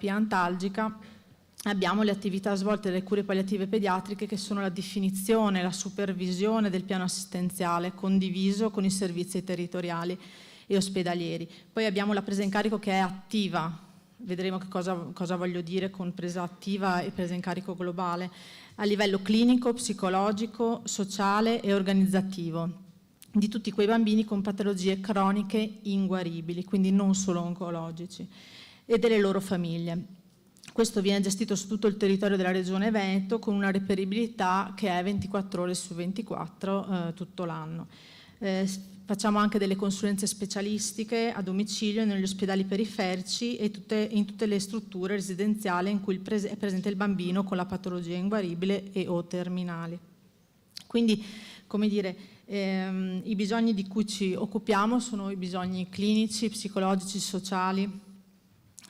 terapia antalgica, abbiamo le attività svolte dalle cure palliative pediatriche, che sono la definizione, la supervisione del piano assistenziale condiviso con i servizi territoriali e ospedalieri. Poi abbiamo la presa in carico che è attiva, vedremo che cosa voglio dire con presa attiva e presa in carico globale, a livello clinico, psicologico, sociale e organizzativo, di tutti quei bambini con patologie croniche inguaribili, quindi non solo oncologici, e delle loro famiglie. Questo viene gestito su tutto il territorio della Regione Veneto con una reperibilità che è 24 ore su 24 tutto l'anno. Facciamo anche delle consulenze specialistiche a domicilio negli ospedali periferici e in tutte le strutture residenziali in cui è presente il bambino con la patologia inguaribile e o terminale. Quindi, come dire, i bisogni di cui ci occupiamo sono i bisogni clinici, psicologici, sociali,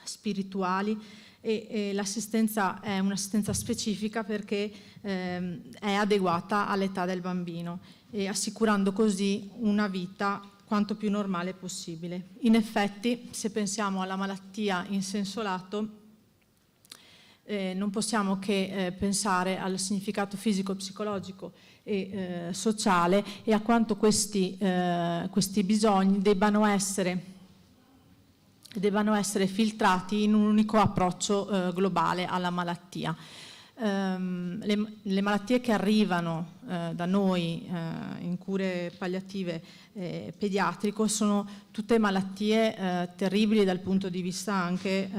spirituali, e l'assistenza è un'assistenza specifica perché è adeguata all'età del bambino e assicurando così una vita quanto più normale possibile. In effetti, se pensiamo alla malattia in senso lato, non possiamo che pensare al significato fisico, psicologico e sociale e a quanto questi bisogni debbano essere filtrati in un unico approccio globale alla malattia. Le malattie che arrivano da noi in cure palliative pediatrico sono tutte malattie terribili dal punto di vista anche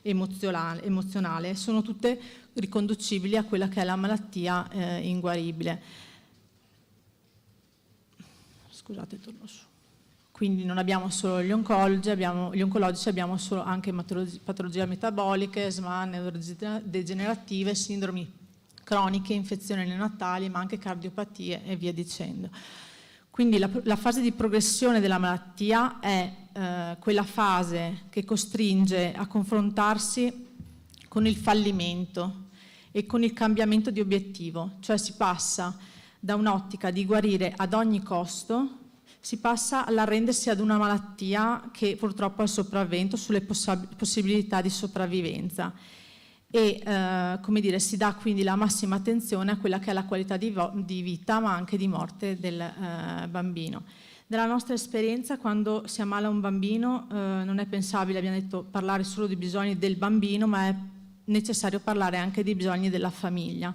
emozionale, sono tutte riconducibili a quella che è la malattia inguaribile. Scusate, torno su. Quindi non abbiamo solo gli oncologici, abbiamo solo anche patologie metaboliche, SMA, neurodegenerative, sindromi croniche, infezioni neonatali, ma anche cardiopatie e via dicendo. Quindi la fase di progressione della malattia è quella fase che costringe a confrontarsi con il fallimento e con il cambiamento di obiettivo, cioè si passa da un'ottica di guarire ad ogni costo, si passa all'arrendersi ad una malattia che purtroppo è il sopravvento sulle possibilità di sopravvivenza e come dire, si dà quindi la massima attenzione a quella che è la qualità di vita ma anche di morte del bambino. Nella nostra esperienza, quando si ammala un bambino non è pensabile, abbiamo detto, parlare solo dei bisogni del bambino, ma è necessario parlare anche dei bisogni della famiglia,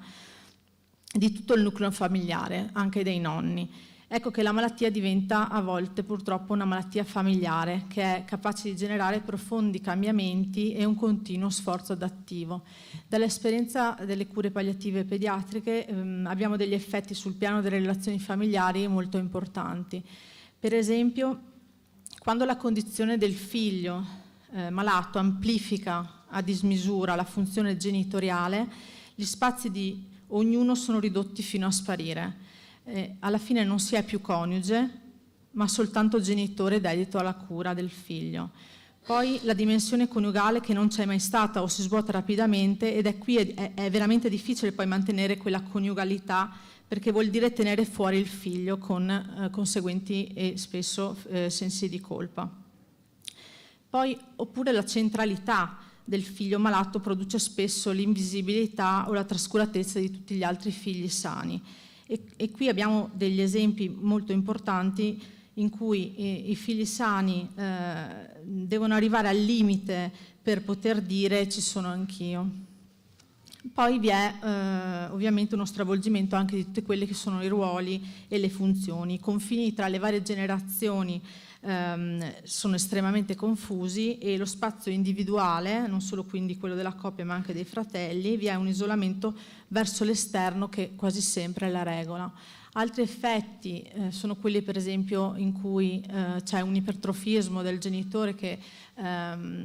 di tutto il nucleo familiare, anche dei nonni. Ecco che la malattia diventa a volte purtroppo una malattia familiare che è capace di generare profondi cambiamenti e un continuo sforzo adattivo. Dall'esperienza delle cure palliative pediatriche abbiamo degli effetti sul piano delle relazioni familiari molto importanti. Per esempio, quando la condizione del figlio malato amplifica a dismisura la funzione genitoriale, gli spazi di ognuno sono ridotti fino a sparire. Alla fine non si è più coniuge, ma soltanto genitore dedito alla cura del figlio. Poi la dimensione coniugale che non c'è mai stata o si svuota rapidamente ed è veramente difficile poi mantenere quella coniugalità perché vuol dire tenere fuori il figlio con conseguenti e spesso sensi di colpa. Poi, oppure la centralità del figlio malato produce spesso l'invisibilità o la trascuratezza di tutti gli altri figli sani. E qui abbiamo degli esempi molto importanti in cui i figli sani devono arrivare al limite per poter dire ci sono anch'io. Poi vi è ovviamente uno stravolgimento anche di tutti quelli che sono i ruoli e le funzioni. I confini tra le varie generazioni sono estremamente confusi e lo spazio individuale, non solo quindi quello della coppia ma anche dei fratelli, vi è un isolamento verso l'esterno che quasi sempre è la regola. Altri effetti sono quelli per esempio in cui c'è un ipertrofismo del genitore che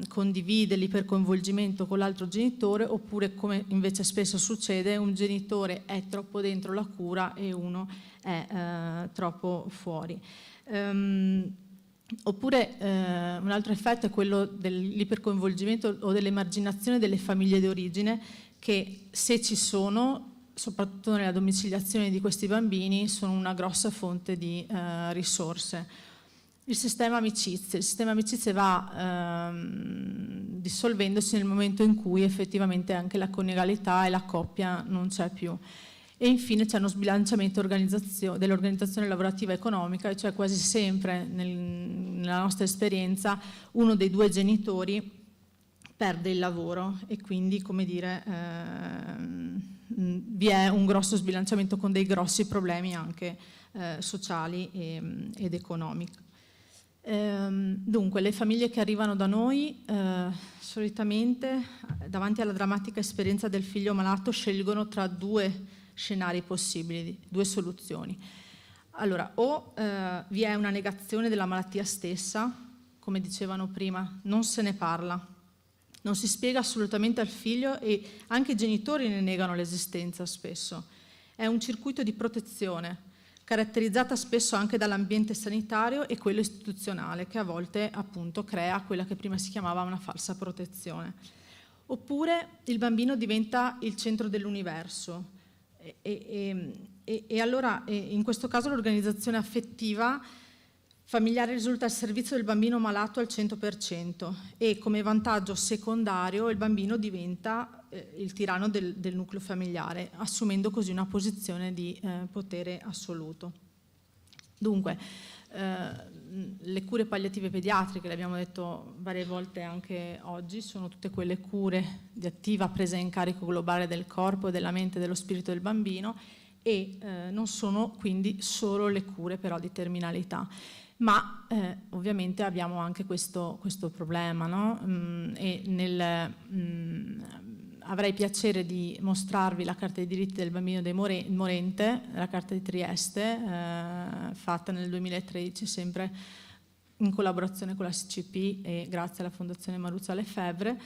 condivide l'ipercoinvolgimento con l'altro genitore, oppure, come invece spesso succede, un genitore è troppo dentro la cura e uno è troppo fuori. Oppure un altro effetto è quello dell'ipercoinvolgimento o dell'emarginazione delle famiglie di origine che, se ci sono, soprattutto nella domiciliazione di questi bambini, sono una grossa fonte di risorse. Il sistema amicizie va dissolvendosi nel momento in cui effettivamente anche la coniugalità e la coppia non c'è più. E infine c'è uno sbilanciamento dell'organizzazione lavorativa economica, cioè quasi sempre nella nostra esperienza uno dei due genitori perde il lavoro e quindi, come dire, vi è un grosso sbilanciamento con dei grossi problemi anche sociali ed economici. Dunque, le famiglie che arrivano da noi solitamente davanti alla drammatica esperienza del figlio malato scelgono tra due scenari possibili, due soluzioni. Allora, o vi è una negazione della malattia stessa, come dicevano prima, non se ne parla, non si spiega assolutamente al figlio e anche i genitori ne negano l'esistenza spesso. È un circuito di protezione, caratterizzata spesso anche dall'ambiente sanitario e quello istituzionale, che a volte appunto crea quella che prima si chiamava una falsa protezione. Oppure il bambino diventa il centro dell'universo e allora in questo caso l'organizzazione affettiva familiare risulta al servizio del bambino malato al 100% e come vantaggio secondario il bambino diventa il tiranno del nucleo familiare, assumendo così una posizione di potere assoluto. Dunque, le cure palliative pediatriche, l'abbiamo detto varie volte anche oggi, sono tutte quelle cure di attiva presa in carico globale del corpo, della mente e dello spirito del bambino e non sono quindi solo le cure però di terminalità. Ma ovviamente abbiamo anche questo problema, no? Avrei piacere di mostrarvi la Carta dei diritti del bambino morente, la Carta di Trieste, fatta nel 2013, sempre in collaborazione con la SCP e grazie alla Fondazione Maruzza Lefebvre,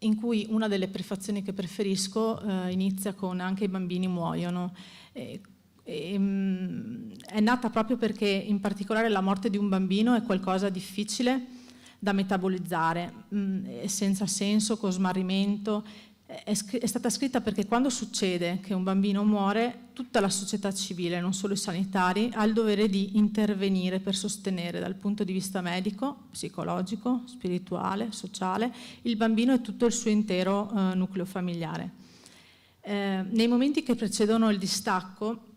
in cui una delle prefazioni che preferisco inizia con "anche i bambini muoiono". È nata proprio perché in particolare la morte di un bambino è qualcosa difficile da metabolizzare, senza senso, con smarrimento. È stata scritta perché quando succede che un bambino muore, tutta la società civile, non solo i sanitari, ha il dovere di intervenire per sostenere dal punto di vista medico, psicologico, spirituale, sociale, il bambino e tutto il suo intero nucleo familiare. Nei momenti che precedono il distacco,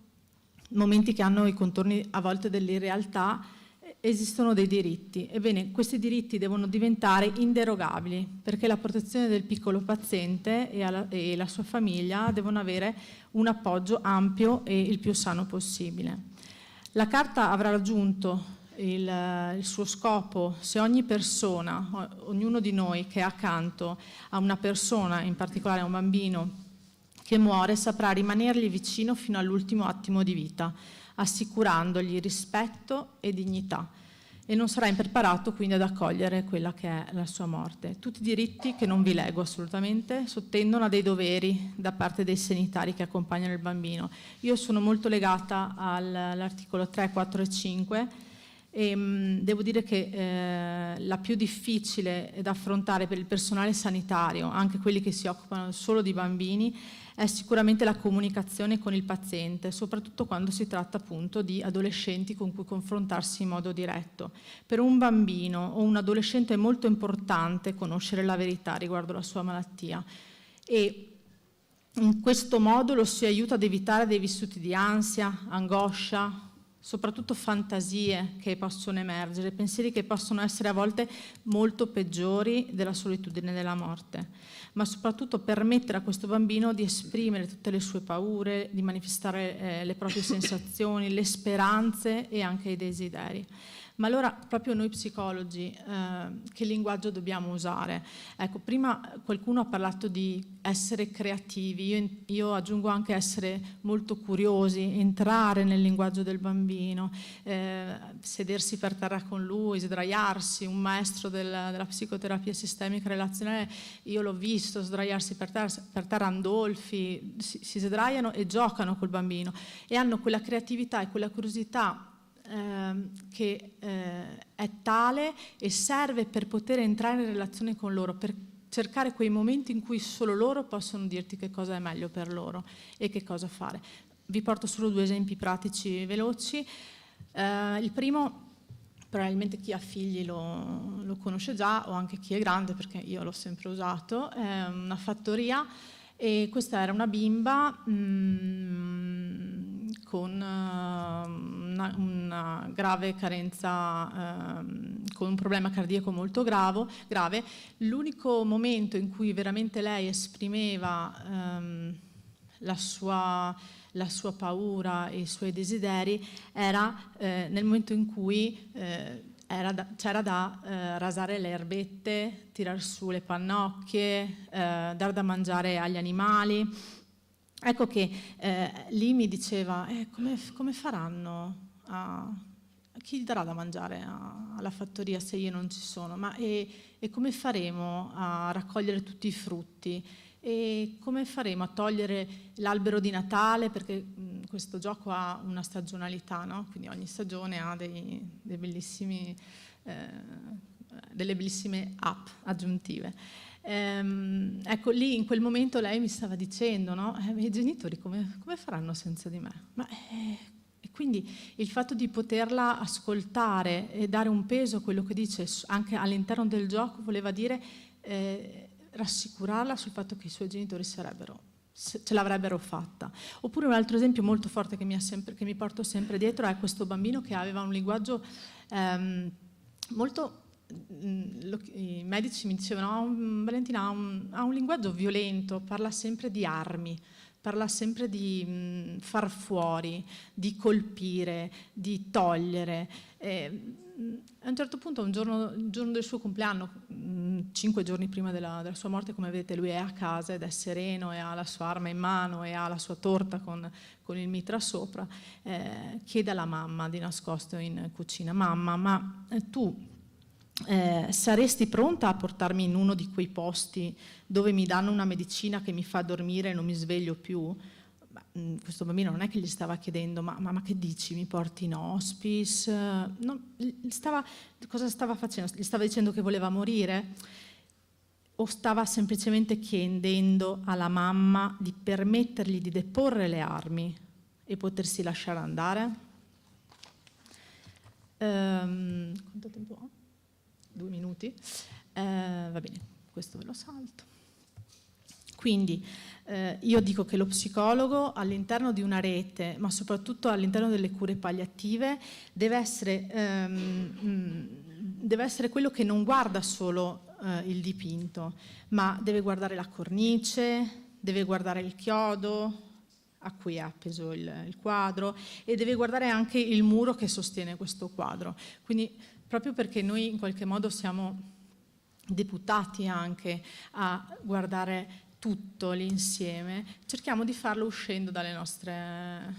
momenti che hanno i contorni a volte dell'irrealtà, esistono dei diritti. Ebbene, questi diritti devono diventare inderogabili perché la protezione del piccolo paziente e la sua famiglia devono avere un appoggio ampio e il più sano possibile. La Carta avrà raggiunto il suo scopo se ogni persona, ognuno di noi che è accanto a una persona, in particolare a un bambino che muore, saprà rimanergli vicino fino all'ultimo attimo di vita, assicurandogli rispetto e dignità e non sarà impreparato quindi ad accogliere quella che è la sua morte. Tutti i diritti che non vi leggo assolutamente sottendono a dei doveri da parte dei sanitari che accompagnano il bambino. Io sono molto legata all'articolo 3, 4 e 5 e devo dire che la più difficile da affrontare per il personale sanitario, anche quelli che si occupano solo di bambini, è sicuramente la comunicazione con il paziente, soprattutto quando si tratta appunto di adolescenti con cui confrontarsi in modo diretto. Per un bambino o un adolescente è molto importante conoscere la verità riguardo la sua malattia e in questo modo lo si aiuta ad evitare dei vissuti di ansia, angoscia, soprattutto fantasie che possono emergere, pensieri che possono essere a volte molto peggiori della solitudine e della morte, ma soprattutto permettere a questo bambino di esprimere tutte le sue paure, di manifestare le proprie sensazioni, le speranze e anche i desideri. Ma allora proprio noi psicologi che linguaggio dobbiamo usare? Ecco, prima qualcuno ha parlato di essere creativi, io aggiungo anche essere molto curiosi, entrare nel linguaggio del bambino, sedersi per terra con lui, sdraiarsi. Un maestro della psicoterapia sistemica relazionale, io l'ho visto sdraiarsi per terra Andolfi, si sdraiano e giocano col bambino e hanno quella creatività e quella curiosità che è tale e serve per poter entrare in relazione con loro, per cercare quei momenti in cui solo loro possono dirti che cosa è meglio per loro e che cosa fare. Vi porto solo due esempi pratici veloci. Il primo probabilmente chi ha figli lo conosce già, o anche chi è grande, perché io l'ho sempre usato. È una fattoria, e questa era una bimba con una grave carenza, con un problema cardiaco molto grave. L'unico momento in cui veramente lei esprimeva la sua paura e i suoi desideri era nel momento in cui c'era da rasare le erbette, tirar su le pannocchie, dar da mangiare agli animali. Ecco che lì mi diceva, come faranno chi darà da mangiare alla fattoria se io non ci sono? E come faremo a raccogliere tutti i frutti? E come faremo a togliere l'albero di Natale? Perché questo gioco ha una stagionalità, no? Quindi ogni stagione ha delle bellissime app aggiuntive. Ecco, lì in quel momento lei mi stava dicendo, no? I miei genitori come faranno senza di me? E quindi il fatto di poterla ascoltare e dare un peso a quello che dice anche all'interno del gioco voleva dire rassicurarla sul fatto che i suoi genitori ce l'avrebbero fatta. Oppure un altro esempio molto forte che mi porto sempre dietro è questo bambino che aveva un linguaggio molto... I medici mi dicevano, Valentina ha un linguaggio violento, parla sempre di armi, parla sempre di far fuori, di colpire, di togliere. A un certo punto, il giorno del suo compleanno, 5 giorni prima della sua morte, come vedete, lui è a casa ed è sereno e ha la sua arma in mano e ha la sua torta con il mitra sopra, chiede alla mamma di nascosto in cucina: mamma, ma tu saresti pronta a portarmi in uno di quei posti dove mi danno una medicina che mi fa dormire e non mi sveglio più? Questo bambino non è che gli stava chiedendo ma che dici, mi porti in hospice? No, cosa stava facendo? Gli stava dicendo che voleva morire? O stava semplicemente chiedendo alla mamma di permettergli di deporre le armi e potersi lasciare andare? Quanto tempo ho? 2 minuti? Va bene, questo ve lo salto. Quindi io dico che lo psicologo all'interno di una rete, ma soprattutto all'interno delle cure palliative, deve essere quello che non guarda solo il dipinto, ma deve guardare la cornice, deve guardare il chiodo a cui è appeso il quadro, e deve guardare anche il muro che sostiene questo quadro. Quindi proprio perché noi in qualche modo siamo deputati anche a guardare tutto l'insieme, cerchiamo di farlo uscendo dalle nostre,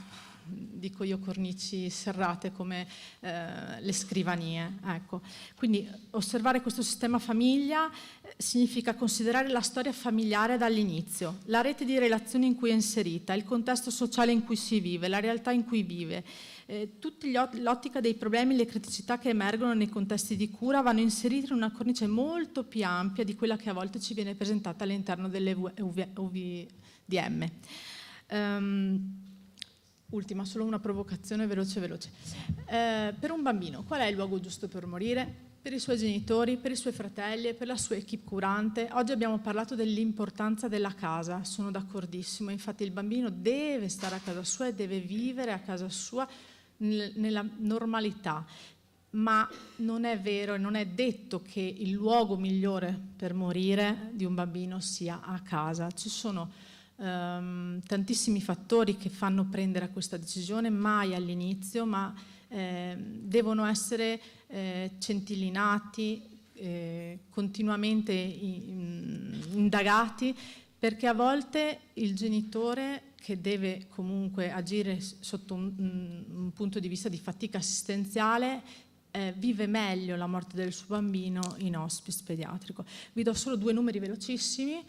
dico io, cornici serrate come le scrivanie. Ecco. Quindi osservare questo sistema famiglia significa considerare la storia familiare dall'inizio, la rete di relazioni in cui è inserita, il contesto sociale in cui si vive, la realtà in cui vive. L'ottica dei problemi e le criticità che emergono nei contesti di cura vanno inserite in una cornice molto più ampia di quella che a volte ci viene presentata all'interno delle UVDM. Ultima, solo una provocazione veloce. Per un bambino, qual è il luogo giusto per morire? Per i suoi genitori, per i suoi fratelli, per la sua equipe curante. Oggi abbiamo parlato dell'importanza della casa, sono d'accordissimo. Infatti il bambino deve stare a casa sua e deve vivere a casa sua nella normalità, ma non è vero e non è detto che il luogo migliore per morire di un bambino sia a casa. Ci sono tantissimi fattori che fanno prendere a questa decisione, mai all'inizio, ma devono essere centellinati, continuamente indagati, perché a volte il genitore, che deve comunque agire sotto un punto di vista di fatica assistenziale, vive meglio la morte del suo bambino in hospice pediatrico. Vi do solo 2 numeri velocissimi,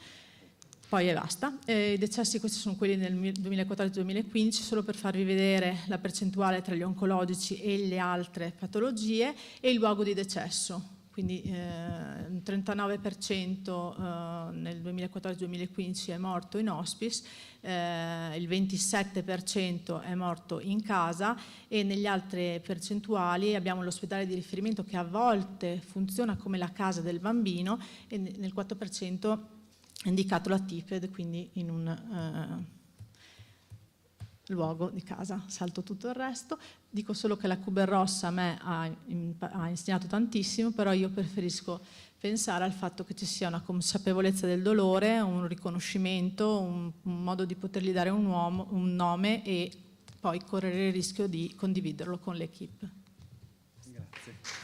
poi e basta. I decessi, questi sono quelli del 2014-2015, solo per farvi vedere la percentuale tra gli oncologici e le altre patologie e il luogo di decesso. quindi il 39% nel 2014-2015 è morto in hospice, il 27% è morto in casa, e negli altre percentuali abbiamo l'ospedale di riferimento che a volte funziona come la casa del bambino, e nel 4% è indicato la TIPED, quindi in un luogo di casa. Salto tutto il resto. Dico solo che la Kubler-Ross a me ha insegnato tantissimo, però io preferisco pensare al fatto che ci sia una consapevolezza del dolore, un riconoscimento, un modo di potergli dare un nome e poi correre il rischio di condividerlo con l'equipe. Grazie.